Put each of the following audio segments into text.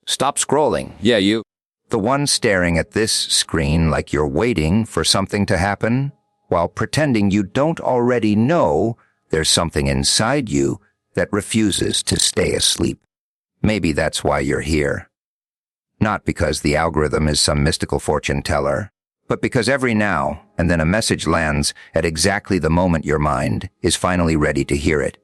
Stop scrolling. Yeah, you. The one staring at this screen like you're waiting for something to happen, while pretending you don't already know there's something inside you that refuses to stay asleep. Maybe that's why you're here. Not because the algorithm is some mystical fortune teller, but because every now and then a message lands at exactly the moment your mind is finally ready to hear it.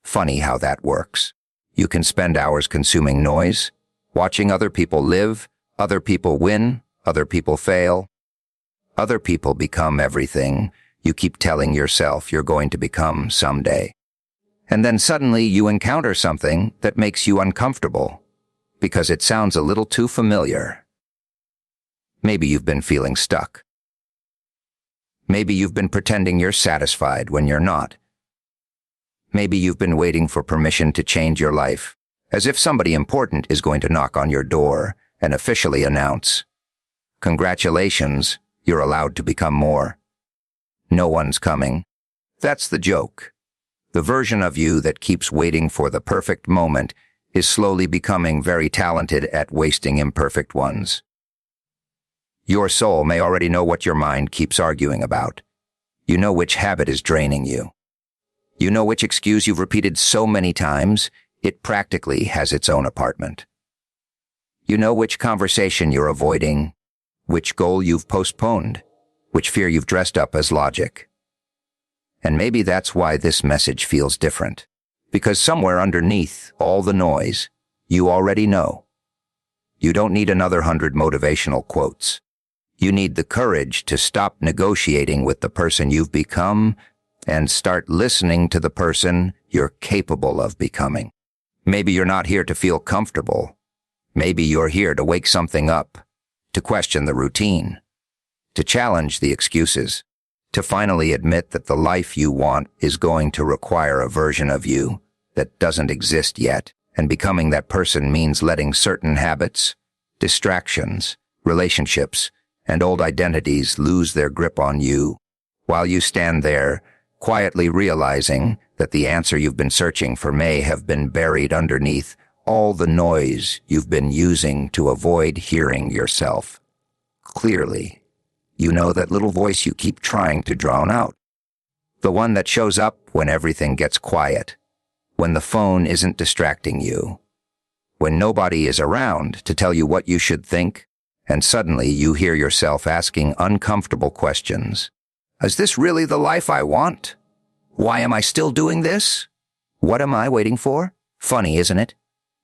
Funny how that works. You can spend hours consuming noise, watching other people live, other people win, other people fail. Other people become everything you keep telling yourself you're going to become someday. And then suddenly you encounter something that makes you uncomfortable because it sounds a little too familiar. Maybe you've been feeling stuck. Maybe you've been pretending you're satisfied when you're not. Maybe you've been waiting for permission to change your life, as if somebody important is going to knock on your door and officially announce, "Congratulations, you're allowed to become more." No one's coming. That's the joke. The version of you that keeps waiting for the perfect moment is slowly becoming very talented at wasting imperfect ones. Your soul may already know what your mind keeps arguing about. You know which habit is draining you. You know which excuse you've repeated so many times, it practically has its own apartment. You know which conversation you're avoiding, which goal you've postponed, which fear you've dressed up as logic. And maybe that's why this message feels different, because somewhere underneath all the noise, you already know. You don't need another 100 motivational quotes. You need the courage to stop negotiating with the person you've become and start listening to the person you're capable of becoming. Maybe you're not here to feel comfortable. Maybe you're here to wake something up, to question the routine, to challenge the excuses, to finally admit that the life you want is going to require a version of you that doesn't exist yet, and becoming that person means letting certain habits, distractions, relationships, and old identities lose their grip on you, while you stand there, quietly realizing that the answer you've been searching for may have been buried underneath all the noise you've been using to avoid hearing yourself clearly. You know that little voice you keep trying to drown out. The one that shows up when everything gets quiet, when the phone isn't distracting you, when nobody is around to tell you what you should think, and suddenly you hear yourself asking uncomfortable questions. Is this really the life I want? Why am I still doing this? What am I waiting for? Funny, isn't it?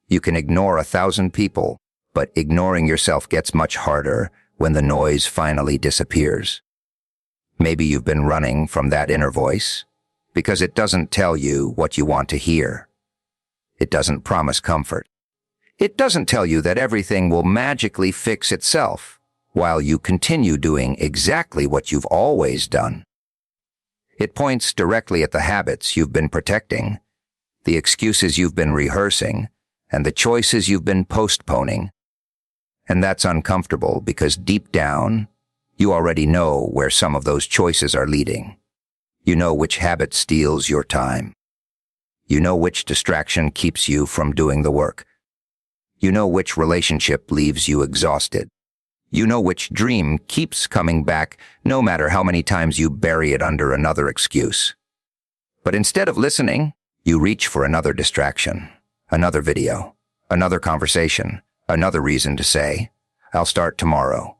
You can ignore 1,000 people, but ignoring yourself gets much harder when the noise finally disappears. Maybe you've been running from that inner voice because it doesn't tell you what you want to hear. It doesn't promise comfort. It doesn't tell you that everything will magically fix itself while you continue doing exactly what you've always done. It points directly at the habits you've been protecting, the excuses you've been rehearsing, and the choices you've been postponing. And that's uncomfortable because deep down, you already know where some of those choices are leading. You know which habit steals your time. You know which distraction keeps you from doing the work. You know which relationship leaves you exhausted. You know which dream keeps coming back no matter how many times you bury it under another excuse. But instead of listening, you reach for another distraction, another video, another conversation, another reason to say, "I'll start tomorrow."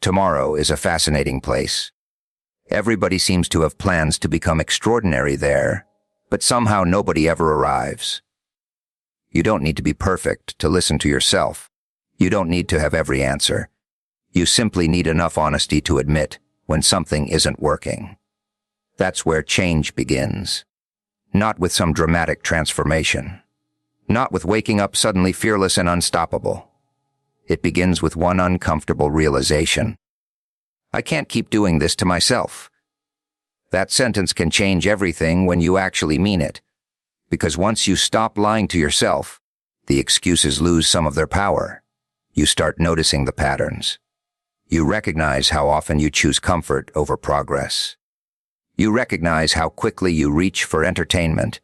Tomorrow is a fascinating place. Everybody seems to have plans to become extraordinary there, but somehow nobody ever arrives. You don't need to be perfect to listen to yourself. You don't need to have every answer. You simply need enough honesty to admit when something isn't working. That's where change begins. Not with some dramatic transformation. Not with waking up suddenly fearless and unstoppable. It begins with one uncomfortable realization. I can't keep doing this to myself. That sentence can change everything when you actually mean it. Because once you stop lying to yourself, the excuses lose some of their power. You start noticing the patterns. You recognize how often you choose comfort over progress. You recognize how quickly you reach for entertainment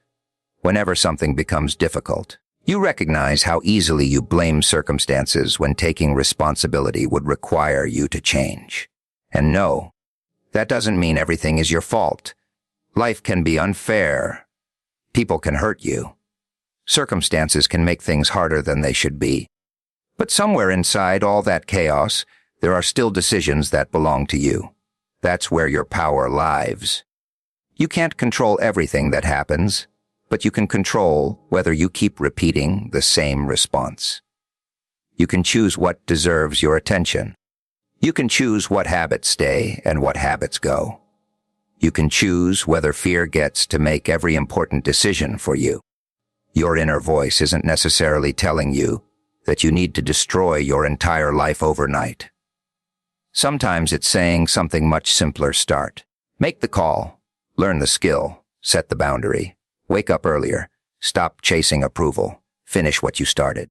whenever something becomes difficult. You recognize how easily you blame circumstances when taking responsibility would require you to change. And no, that doesn't mean everything is your fault. Life can be unfair. People can hurt you. Circumstances can make things harder than they should be. But somewhere inside all that chaos, there are still decisions that belong to you. That's where your power lies. You can't control everything that happens, but you can control whether you keep repeating the same response. You can choose what deserves your attention. You can choose what habits stay and what habits go. You can choose whether fear gets to make every important decision for you. Your inner voice isn't necessarily telling you that you need to destroy your entire life overnight. Sometimes it's saying something much simpler. Start. Make the call. Learn the skill. Set the boundary. Wake up earlier. Stop chasing approval. Finish what you started.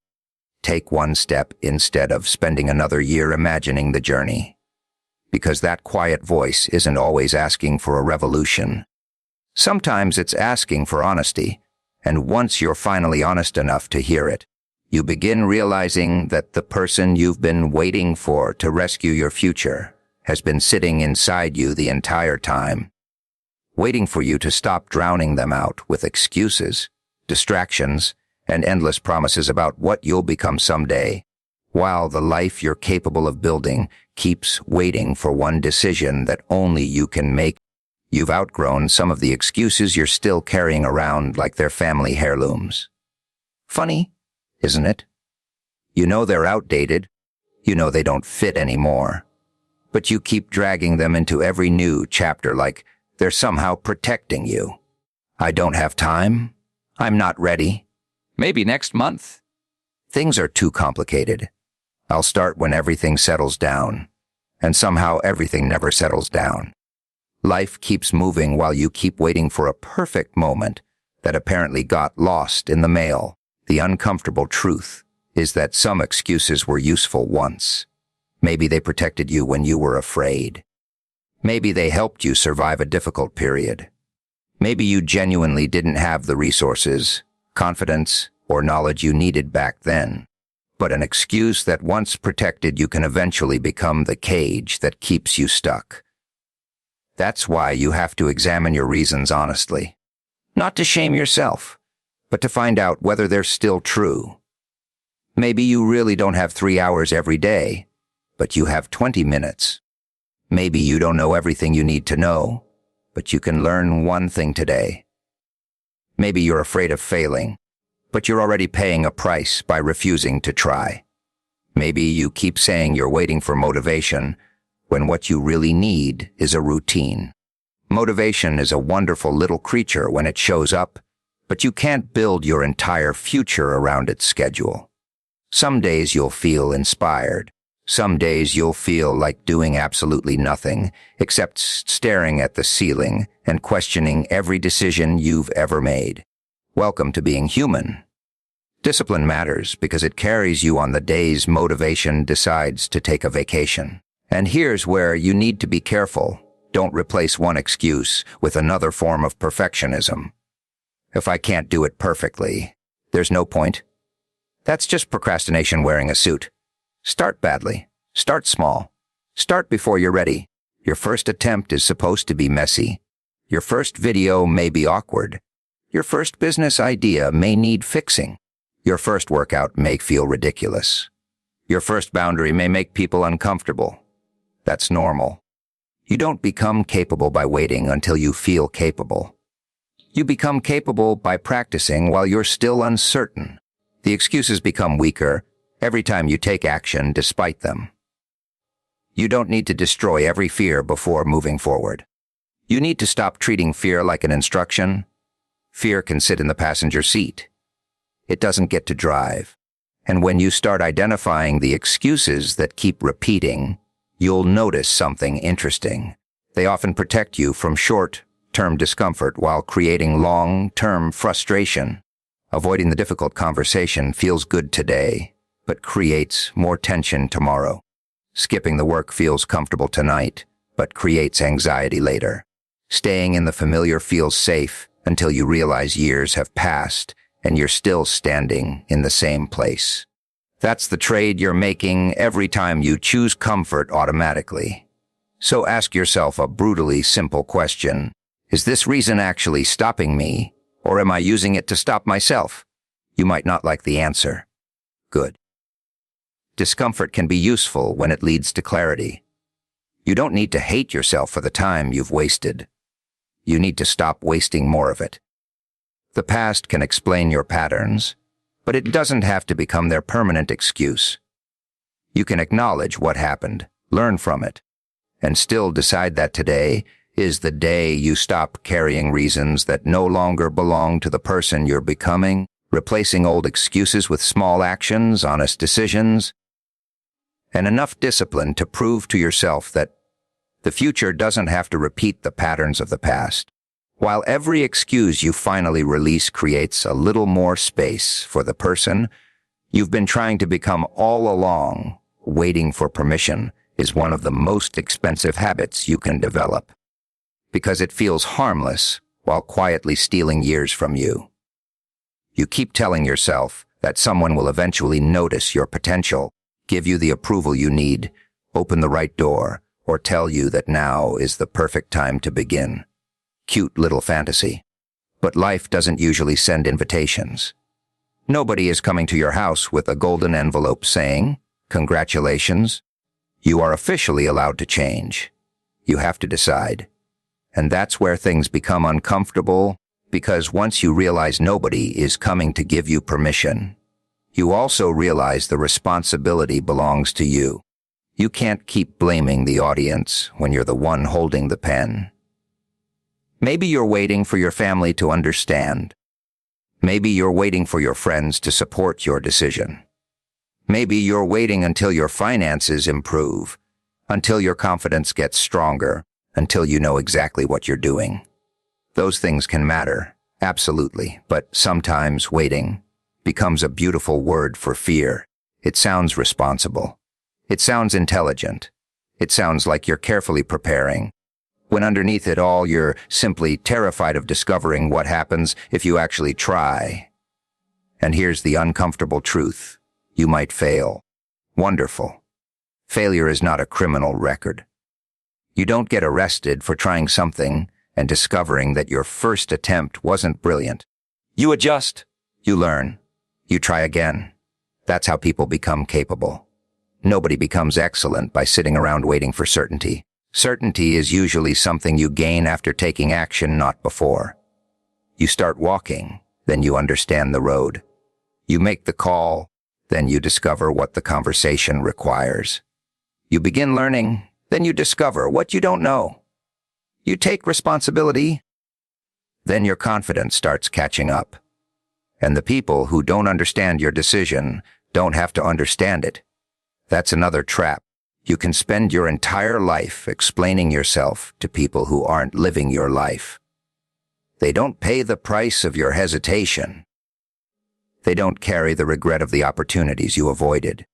Take one step instead of spending another year imagining the journey. Because that quiet voice isn't always asking for a revolution. Sometimes it's asking for honesty. And once you're finally honest enough to hear it, you begin realizing that the person you've been waiting for to rescue your future has been sitting inside you the entire time, waiting for you to stop drowning them out with excuses, distractions, and endless promises about what you'll become someday, while the life you're capable of building keeps waiting for one decision that only you can make. You've outgrown some of the excuses you're still carrying around like they're family heirlooms. Funny, isn't it? You know they're outdated. You know they don't fit anymore. But you keep dragging them into every new chapter like they're somehow protecting you. I don't have time. I'm not ready. Maybe next month. Things are too complicated. I'll start when everything settles down. And somehow everything never settles down. Life keeps moving while you keep waiting for a perfect moment that apparently got lost in the mail. The uncomfortable truth is that some excuses were useful once. Maybe they protected you when you were afraid. Maybe they helped you survive a difficult period. Maybe you genuinely didn't have the resources, confidence, or knowledge you needed back then. But an excuse that once protected you can eventually become the cage that keeps you stuck. That's why you have to examine your reasons honestly. Not to shame yourself, but to find out whether they're still true. Maybe you really don't have 3 hours every day, but you have 20 minutes. Maybe you don't know everything you need to know, but you can learn one thing today. Maybe you're afraid of failing, but you're already paying a price by refusing to try. Maybe you keep saying you're waiting for motivation, when what you really need is a routine. Motivation is a wonderful little creature when it shows up, but you can't build your entire future around its schedule. Some days you'll feel inspired. Some days you'll feel like doing absolutely nothing, except staring at the ceiling and questioning every decision you've ever made. Welcome to being human. Discipline matters because it carries you on the days motivation decides to take a vacation. And here's where you need to be careful. Don't replace one excuse with another form of perfectionism. If I can't do it perfectly, there's no point. That's just procrastination wearing a suit. Start badly. Start small. Start before you're ready. Your first attempt is supposed to be messy. Your first video may be awkward. Your first business idea may need fixing. Your first workout may feel ridiculous. Your first boundary may make people uncomfortable. That's normal. You don't become capable by waiting until you feel capable. You become capable by practicing while you're still uncertain. The excuses become weaker every time you take action despite them. You don't need to destroy every fear before moving forward. You need to stop treating fear like an instruction. Fear can sit in the passenger seat. It doesn't get to drive. And when you start identifying the excuses that keep repeating, you'll notice something interesting. They often protect you from short-term discomfort while creating long-term frustration. Avoiding the difficult conversation feels good today, but creates more tension tomorrow. Skipping the work feels comfortable tonight, but creates anxiety later. Staying in the familiar feels safe until you realize years have passed and you're still standing in the same place. That's the trade you're making every time you choose comfort automatically. So ask yourself a brutally simple question. Is this reason actually stopping me, or am I using it to stop myself? You might not like the answer. Good. Discomfort can be useful when it leads to clarity. You don't need to hate yourself for the time you've wasted. You need to stop wasting more of it. The past can explain your patterns, but it doesn't have to become their permanent excuse. You can acknowledge what happened, learn from it, and still decide that today is the day you stop carrying reasons that no longer belong to the person you're becoming, replacing old excuses with small actions, honest decisions, and enough discipline to prove to yourself that the future doesn't have to repeat the patterns of the past. While every excuse you finally release creates a little more space for the person you've been trying to become all along, waiting for permission is one of the most expensive habits you can develop, because it feels harmless while quietly stealing years from you. You keep telling yourself that someone will eventually notice your potential, give you the approval you need, open the right door, or tell you that now is the perfect time to begin. Cute little fantasy. But life doesn't usually send invitations. Nobody is coming to your house with a golden envelope saying, "Congratulations, you are officially allowed to change." You have to decide. And that's where things become uncomfortable, because once you realize nobody is coming to give you permission, you also realize the responsibility belongs to you. You can't keep blaming the audience when you're the one holding the pen. Maybe you're waiting for your family to understand. Maybe you're waiting for your friends to support your decision. Maybe you're waiting until your finances improve, until your confidence gets stronger, until you know exactly what you're doing. Those things can matter, absolutely, but sometimes waiting becomes a beautiful word for fear. It sounds responsible. It sounds intelligent. It sounds like you're carefully preparing, when underneath it all you're simply terrified of discovering what happens if you actually try. And here's the uncomfortable truth. You might fail. Wonderful. Failure is not a criminal record. You don't get arrested for trying something and discovering that your first attempt wasn't brilliant. You adjust. You learn. You try again. That's how people become capable. Nobody becomes excellent by sitting around waiting for certainty. Certainty is usually something you gain after taking action, not before. You start walking, then you understand the road. You make the call, then you discover what the conversation requires. You begin learning, then you discover what you don't know. You take responsibility, then your confidence starts catching up. And the people who don't understand your decision don't have to understand it. That's another trap. You can spend your entire life explaining yourself to people who aren't living your life. They don't pay the price of your hesitation. They don't carry the regret of the opportunities you avoided.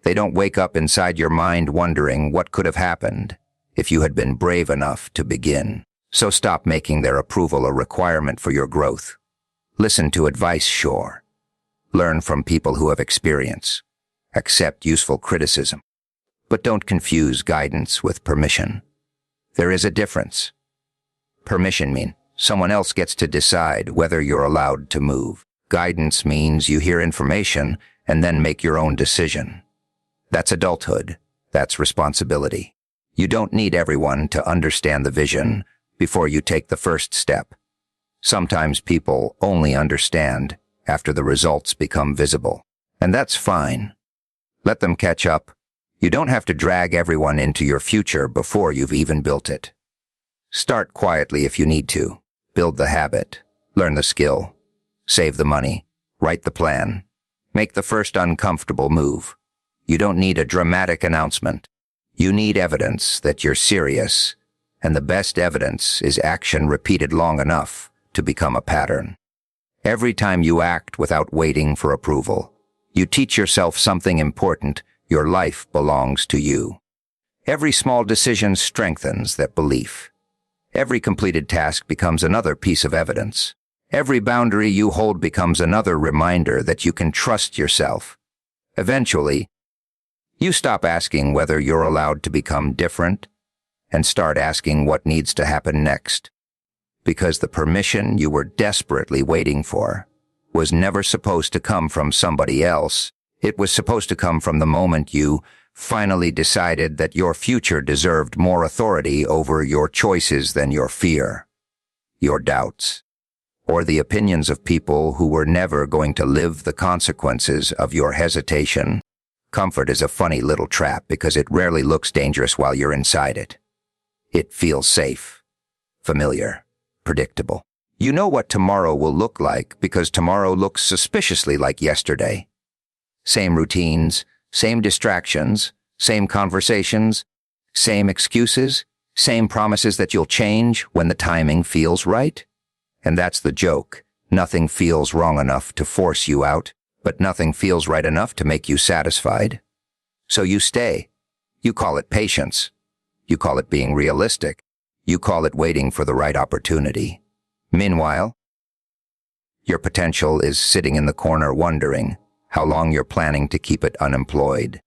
They don't wake up inside your mind wondering what could have happened if you had been brave enough to begin. So stop making their approval a requirement for your growth. Listen to advice, sure. Learn from people who have experience. Accept useful criticism. But don't confuse guidance with permission. There is a difference. Permission means someone else gets to decide whether you're allowed to move. Guidance means you hear information and then make your own decision. That's adulthood. That's responsibility. You don't need everyone to understand the vision before you take the first step. Sometimes people only understand after the results become visible. And that's fine. Let them catch up. You don't have to drag everyone into your future before you've even built it. Start quietly if you need to. Build the habit. Learn the skill. Save the money. Write the plan. Make the first uncomfortable move. You don't need a dramatic announcement. You need evidence that you're serious, and the best evidence is action repeated long enough to become a pattern. Every time you act without waiting for approval, you teach yourself something important. Your life belongs to you. Every small decision strengthens that belief. Every completed task becomes another piece of evidence. Every boundary you hold becomes another reminder that you can trust yourself. Eventually, you stop asking whether you're allowed to become different and start asking what needs to happen next. Because the permission you were desperately waiting for was never supposed to come from somebody else. It was supposed to come from the moment you finally decided that your future deserved more authority over your choices than your fear, your doubts, or the opinions of people who were never going to live the consequences of your hesitation. Comfort is a funny little trap because it rarely looks dangerous while you're inside it. It feels safe, familiar, predictable. You know what tomorrow will look like because tomorrow looks suspiciously like yesterday. Same routines, same distractions, same conversations, same excuses, same promises that you'll change when the timing feels right. And that's the joke. Nothing feels wrong enough to force you out, but nothing feels right enough to make you satisfied. So you stay. You call it patience. You call it being realistic. You call it waiting for the right opportunity. Meanwhile, your potential is sitting in the corner wondering how long you're planning to keep it unemployed.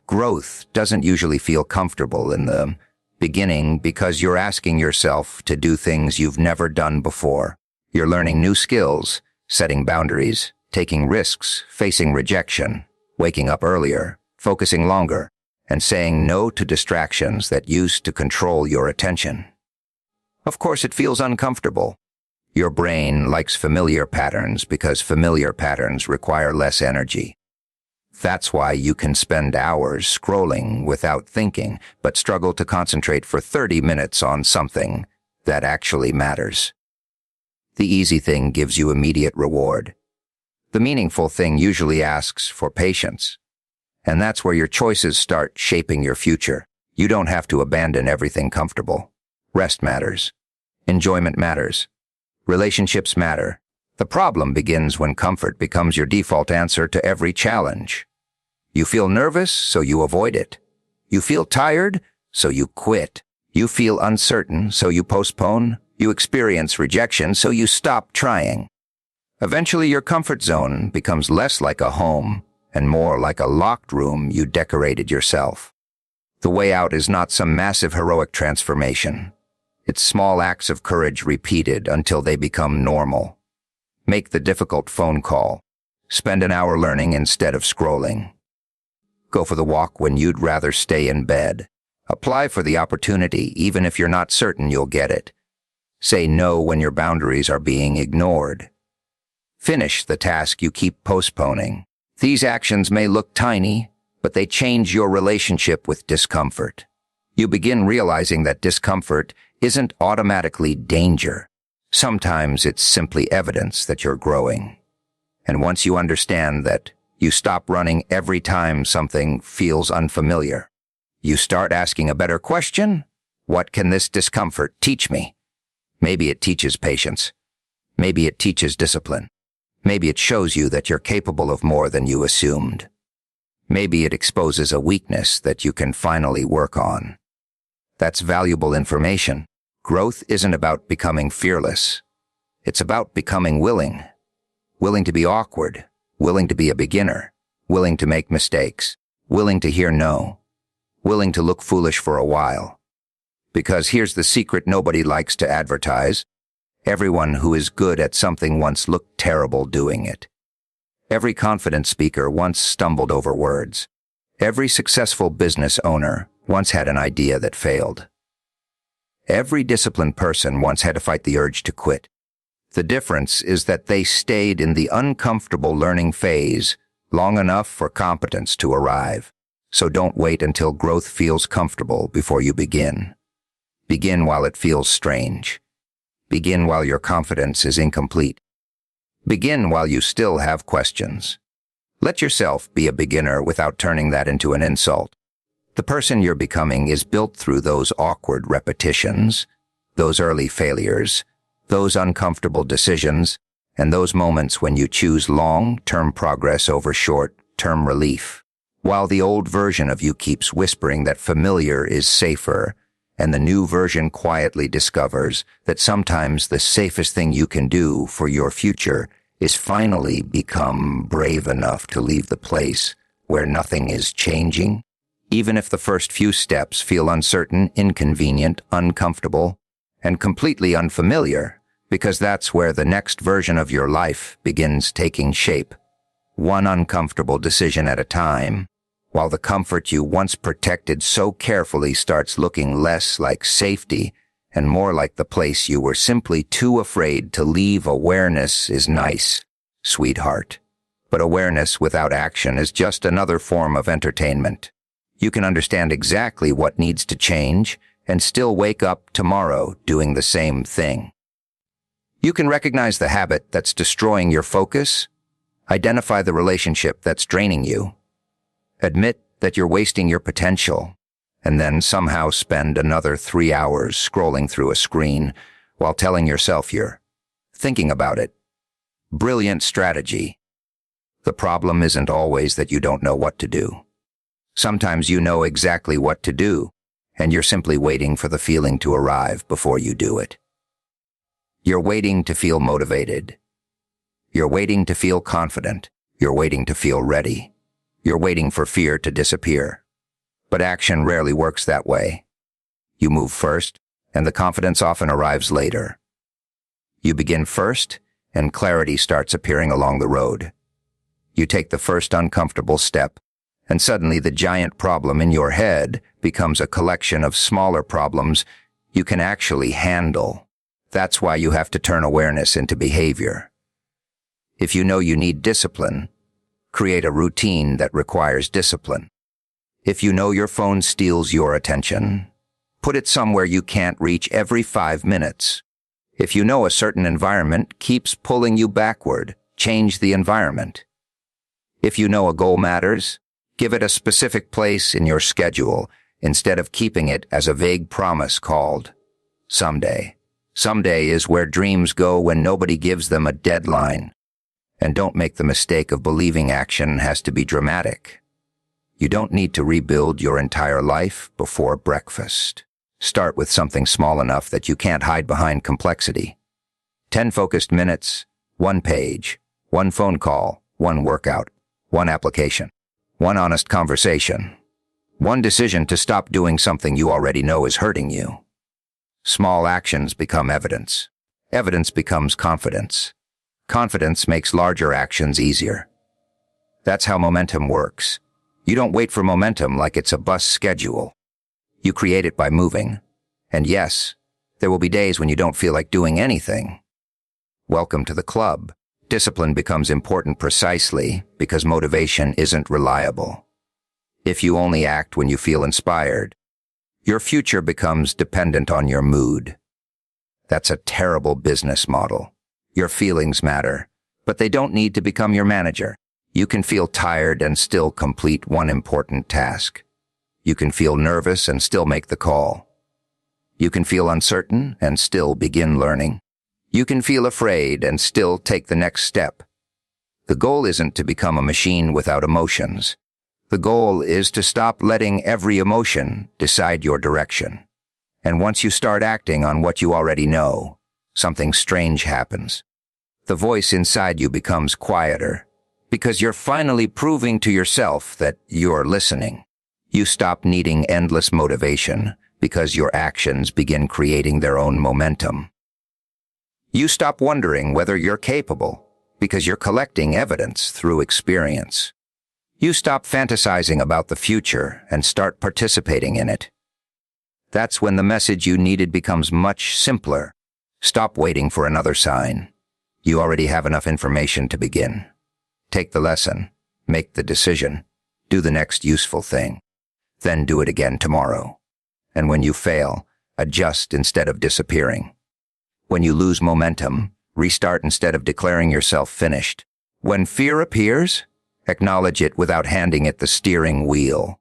Growth doesn't usually feel comfortable in the beginning because you're asking yourself to do things you've never done before. You're learning new skills, setting boundaries, taking risks, facing rejection, waking up earlier, focusing longer, and saying no to distractions that used to control your attention. Of course, it feels uncomfortable. Your brain likes familiar patterns because familiar patterns require less energy. That's why you can spend hours scrolling without thinking, but struggle to concentrate for 30 minutes on something that actually matters. The easy thing gives you immediate reward. The meaningful thing usually asks for patience. And that's where your choices start shaping your future. You don't have to abandon everything comfortable. Rest matters. Enjoyment matters. Relationships matter. The problem begins when comfort becomes your default answer to every challenge. You feel nervous, so you avoid it. You feel tired, so you quit. You feel uncertain, so you postpone. You experience rejection, so you stop trying. Eventually, your comfort zone becomes less like a home and more like a locked room you decorated yourself. The way out is not some massive heroic transformation. It's small acts of courage repeated until they become normal. Make the difficult phone call. Spend an hour learning instead of scrolling. Go for the walk when you'd rather stay in bed. Apply for the opportunity even if you're not certain you'll get it. Say no when your boundaries are being ignored. Finish the task you keep postponing. These actions may look tiny, but they change your relationship with discomfort. You begin realizing that discomfort isn't automatically danger. Sometimes it's simply evidence that you're growing. And once you understand that, you stop running every time something feels unfamiliar. You start asking a better question. What can this discomfort teach me? Maybe it teaches patience. Maybe it teaches discipline. Maybe it shows you that you're capable of more than you assumed. Maybe it exposes a weakness that you can finally work on. That's valuable information. Growth isn't about becoming fearless. It's about becoming willing. Willing to be awkward. Willing to be a beginner. Willing to make mistakes. Willing to hear no. Willing to look foolish for a while. Because here's the secret nobody likes to advertise. Everyone who is good at something once looked terrible doing it. Every confident speaker once stumbled over words. Every successful business owner once had an idea that failed. Every disciplined person once had to fight the urge to quit. The difference is that they stayed in the uncomfortable learning phase long enough for competence to arrive. So don't wait until growth feels comfortable before you begin. Begin while it feels strange. Begin while your confidence is incomplete. Begin while you still have questions. Let yourself be a beginner without turning that into an insult. The person you're becoming is built through those awkward repetitions, those early failures, those uncomfortable decisions, and those moments when you choose long-term progress over short-term relief. While the old version of you keeps whispering that familiar is safer and the new version quietly discovers that sometimes the safest thing you can do for your future is finally become brave enough to leave the place where nothing is changing, even if the first few steps feel uncertain, inconvenient, uncomfortable, and completely unfamiliar, because that's where the next version of your life begins taking shape, one uncomfortable decision at a time, while the comfort you once protected so carefully starts looking less like safety and more like the place you were simply too afraid to leave. Awareness is nice, sweetheart, but awareness without action is just another form of entertainment. You can understand exactly what needs to change and still wake up tomorrow doing the same thing. You can recognize the habit that's destroying your focus, identify the relationship that's draining you, admit that you're wasting your potential, and then somehow spend another 3 hours scrolling through a screen while telling yourself you're thinking about it. Brilliant strategy. The problem isn't always that you don't know what to do. Sometimes you know exactly what to do, and you're simply waiting for the feeling to arrive before you do it. You're waiting to feel motivated. You're waiting to feel confident. You're waiting to feel ready. You're waiting for fear to disappear. But action rarely works that way. You move first, and the confidence often arrives later. You begin first, and clarity starts appearing along the road. You take the first uncomfortable step, and suddenly the giant problem in your head becomes a collection of smaller problems you can actually handle. That's why you have to turn awareness into behavior. If you know you need discipline, create a routine that requires discipline. If you know your phone steals your attention, put it somewhere you can't reach every 5 minutes. If you know a certain environment keeps pulling you backward, change the environment. If you know a goal matters, give it a specific place in your schedule instead of keeping it as a vague promise called someday. Someday is where dreams go when nobody gives them a deadline. And don't make the mistake of believing action has to be dramatic. You don't need to rebuild your entire life before breakfast. Start with something small enough that you can't hide behind complexity. 10 focused minutes, 1 page, 1 phone call, 1 workout, 1 application, 1 honest conversation, 1 decision to stop doing something you already know is hurting you. Small actions become evidence. Evidence becomes confidence. Confidence makes larger actions easier. That's how momentum works. You don't wait for momentum like it's a bus schedule. You create it by moving. And yes, there will be days when you don't feel like doing anything. Welcome to the club. Discipline becomes important precisely because motivation isn't reliable. If you only act when you feel inspired, your future becomes dependent on your mood. That's a terrible business model. Your feelings matter, but they don't need to become your manager. You can feel tired and still complete one important task. You can feel nervous and still make the call. You can feel uncertain and still begin learning. You can feel afraid and still take the next step. The goal isn't to become a machine without emotions. The goal is to stop letting every emotion decide your direction. And once you start acting on what you already know, something strange happens. The voice inside you becomes quieter because you're finally proving to yourself that you're listening. You stop needing endless motivation because your actions begin creating their own momentum. You stop wondering whether you're capable because you're collecting evidence through experience. You stop fantasizing about the future and start participating in it. That's when the message you needed becomes much simpler. Stop waiting for another sign. You already have enough information to begin. Take the lesson, make the decision, do the next useful thing, then do it again tomorrow. And when you fail, adjust instead of disappearing. When you lose momentum, restart instead of declaring yourself finished. When fear appears, acknowledge it without handing it the steering wheel.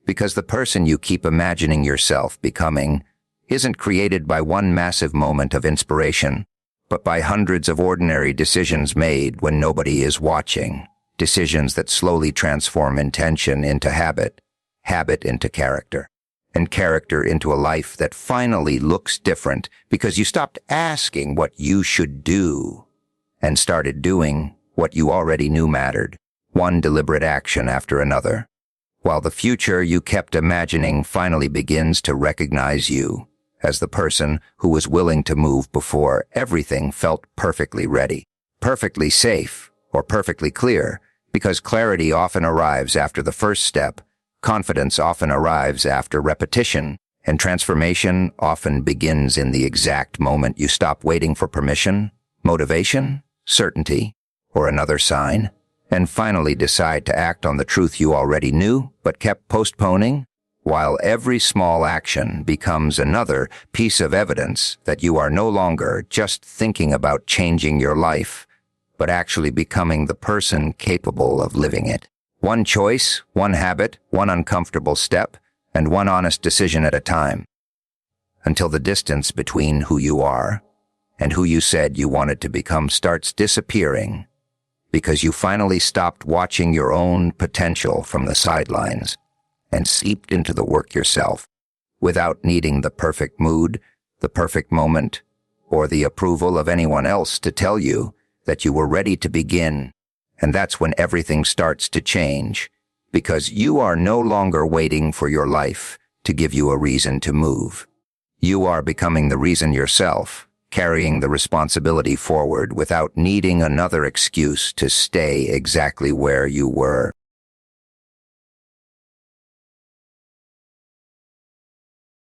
Because the person you keep imagining yourself becoming isn't created by one massive moment of inspiration, but by hundreds of ordinary decisions made when nobody is watching. Decisions that slowly transform intention into habit, habit into character, and character into a life that finally looks different because you stopped asking what you should do and started doing what you already knew mattered, one deliberate action after another, while the future you kept imagining finally begins to recognize you as the person who was willing to move before everything felt perfectly ready, perfectly safe, or perfectly clear, because clarity often arrives after the first step, confidence often arrives after repetition, and transformation often begins in the exact moment you stop waiting for permission, motivation, certainty, or another sign, and finally decide to act on the truth you already knew but kept postponing, while every small action becomes another piece of evidence that you are no longer just thinking about changing your life, but actually becoming the person capable of living it. One choice, one habit, one uncomfortable step, and one honest decision at a time, until the distance between who you are and who you said you wanted to become starts disappearing, because you finally stopped watching your own potential from the sidelines and seeped into the work yourself, without needing the perfect mood, the perfect moment, or the approval of anyone else to tell you that you were ready to begin. And that's when everything starts to change, because you are no longer waiting for your life to give you a reason to move. You are becoming the reason yourself, carrying the responsibility forward without needing another excuse to stay exactly where you were.